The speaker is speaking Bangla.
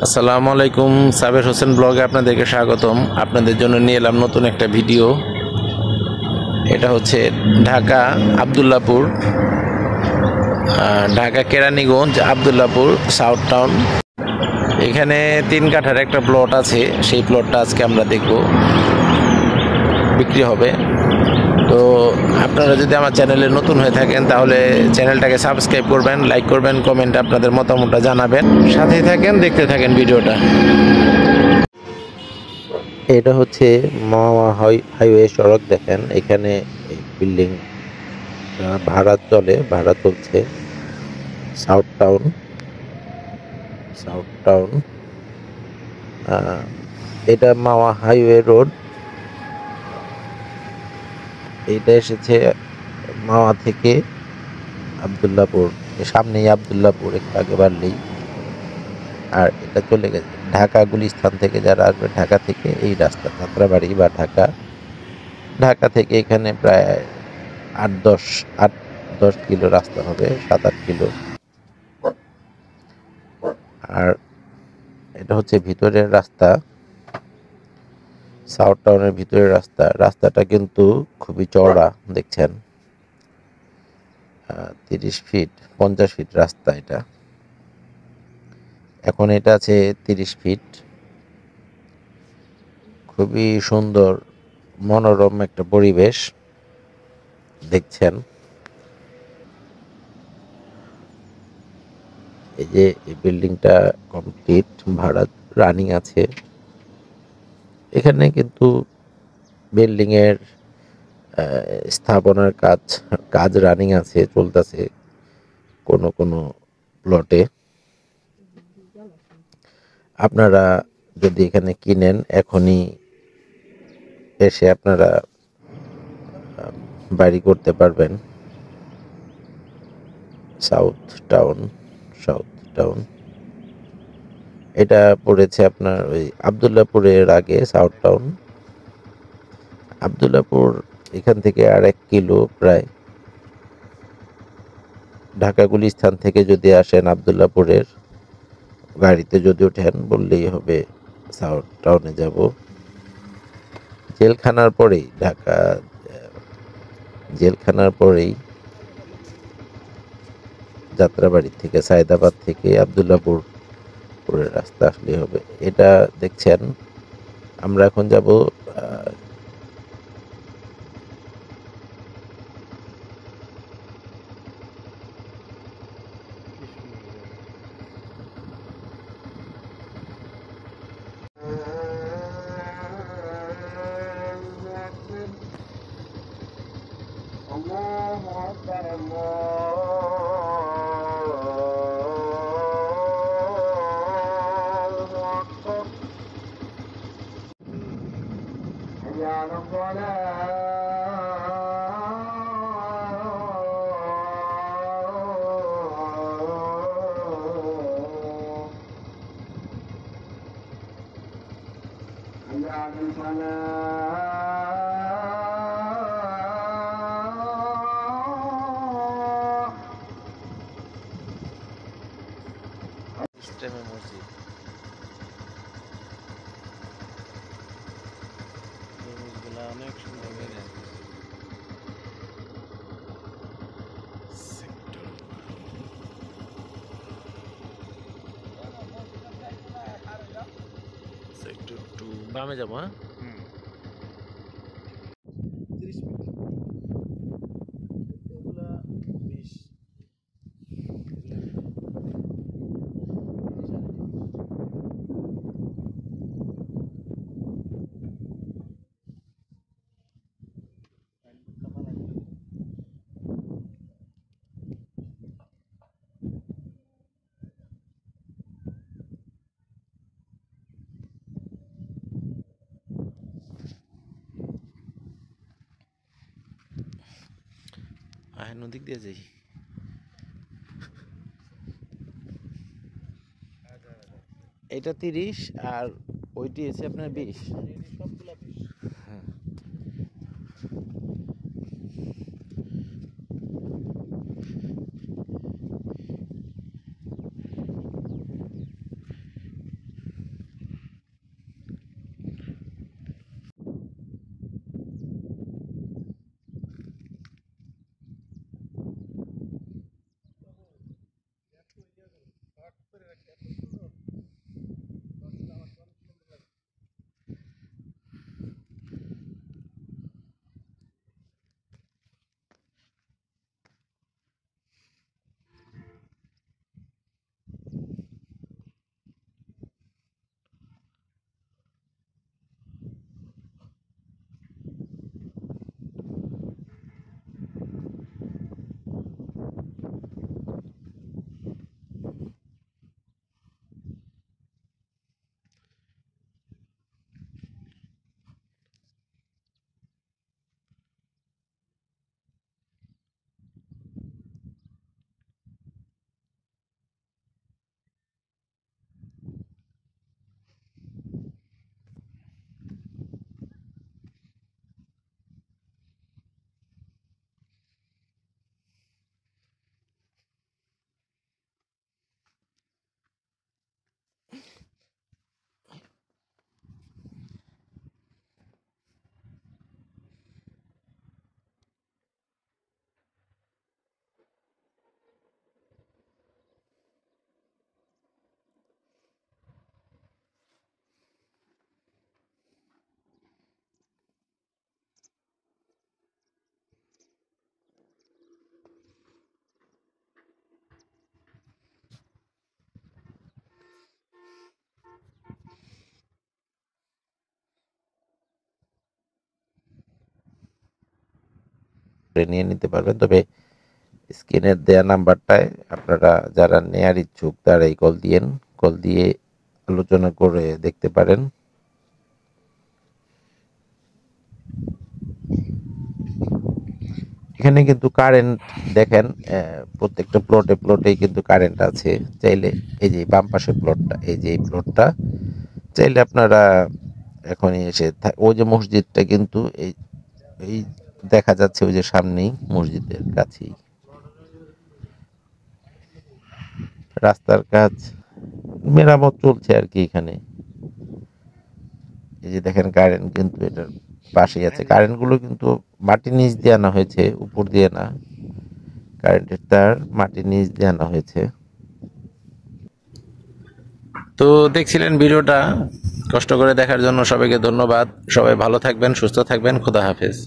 আসসালামু আলাইকুম, সাবের হোসেন ব্লগে আপনাদেরকে স্বাগতম। আপনাদের জন্য নিয়ে এলাম নতুন একটা ভিডিও। এটা হচ্ছে ঢাকা আবদুল্লাপুর, ঢাকা কেরানীগঞ্জ আবদুল্লাপুর সাউথ টাউন। এখানে 3 কাঠার একটা প্লট আছে, সেই প্লটটা আজকে আমরা দেখব, বিক্রি হবে। তো আপনারা যদি আমার চ্যানেলে নতুন হয়ে থাকেন তাহলে চ্যানেলটাকে সাবস্ক্রাইব করবেন, লাইক করবেন, কমেন্টে আপনাদের মতামতটা জানাবেন। সাথেই থাকেন, দেখতে থাকেন ভিডিওটা। এটা হচ্ছে মাওয়া হাইওয়ে সড়ক। দেখেন এখানে বিল্ডিং ভাড়া চলছে। সাউথ টাউন এটা মাওয়া হাইওয়ে রোড। এটা এসেছে মাওয়া থেকে আবদুল্লাপুর, সামনেই আবদুল্লাপুর, একটু আগে বাড়লেই। আর এটা চলে গেছে ঢাকা গুলিস্তান থেকে, যারা আসবে ঢাকা থেকে এই রাস্তা যাত্রাবাড়ি বা ঢাকা থেকে এখানে প্রায় 8-10 কিলো রাস্তা হবে, 7-8 কিলো। আর এটা হচ্ছে ভিতরের রাস্তা, সাউথ টাউনের ভিতরের রাস্তাটা কিন্তু খুবই চওড়া। দেখছেন 30 ফিট 50 ফিট রাস্তা এটা। এখন এটা আছে 30 ফিট। খুবই সুন্দর মনোরম একটা পরিবেশ দেখছেন। এই যে এই বিল্ডিংটা কমপ্লিট, ভাড়া রানিং আছে। এখানে কিন্তু বিল্ডিং এর স্থাপনার কাজ রানিং আছে, চলতেছে কোনো কোনো প্লটে। আপনারা যদি এখানে কিনেন, এখনই এসে আপনারা বাড়ি করতে পারবেন। সাউথ টাউন এটা পড়েছে আপনার ওই আবদুল্লাপুরের আগে। সাউথ টাউন আবদুল্লাপুর এখান থেকে আর 1 কিলো প্রায়। ঢাকা গুলিস্তান থেকে যদি আসেন আবদুল্লাপুরের গাড়িতে যদি ওঠেন, বললেই হবে সাউথ টাউনে যাব। জেলখানার পরেই যাত্রাবাড়ি থেকে, সায়দাবাদ থেকে আবদুল্লাপুর পুরের রাস্তা আসলেই হবে। এটা দেখছেন আমরা এখন যাব ইসলামী মসজিদ। অনেক সুন্দর সেক্টর 2 বামে যাবো। হ্যাঁ, নদীক দিয়ে যাই। এটা 30 আর ওইটি আছে আপনার 20। হ্যাঁ, নিয়ে নিতে পারবেন। তবে স্ক্রিনের দেয়া নাম্বারটায় আপনারা যারা নেয়ার ইচ্ছুক তারাই কল দিয়ে আলোচনা করে দেখতে পারেন। এখানে কিন্তু কারেন্ট দেখেন, প্রত্যেকটা প্লটেই কিন্তু কারেন্ট আছে। চাইলে এই যে বাম পাশের প্লটটা, এই যে এই প্লটটা চাইলে আপনারা এখনই এসে ওই যে মসজিদটা কিন্তু এই এই দেখা যাচ্ছে ওই যে সামনেই মসজিদের কাছেই রাস্তার কাজ মেরামত চলছে আর কি। এখানে এই যে দেখেন কারেন্ট কিন্তু এটার পাশেই আছে। কারেন্টগুলো কিন্তু মাটির নিচ দিয়ে আনা হয়েছে, উপর দিয়ে না। কারেন্টের তার মাটির নিচ দিয়ে আনা হয়েছে। তো দেখছিলেন ভিডিওটা, কষ্ট করে দেখার জন্য সবাইকে ধন্যবাদ। সবাই ভালো থাকবেন, সুস্থ থাকবেন। খোদা হাফেজ।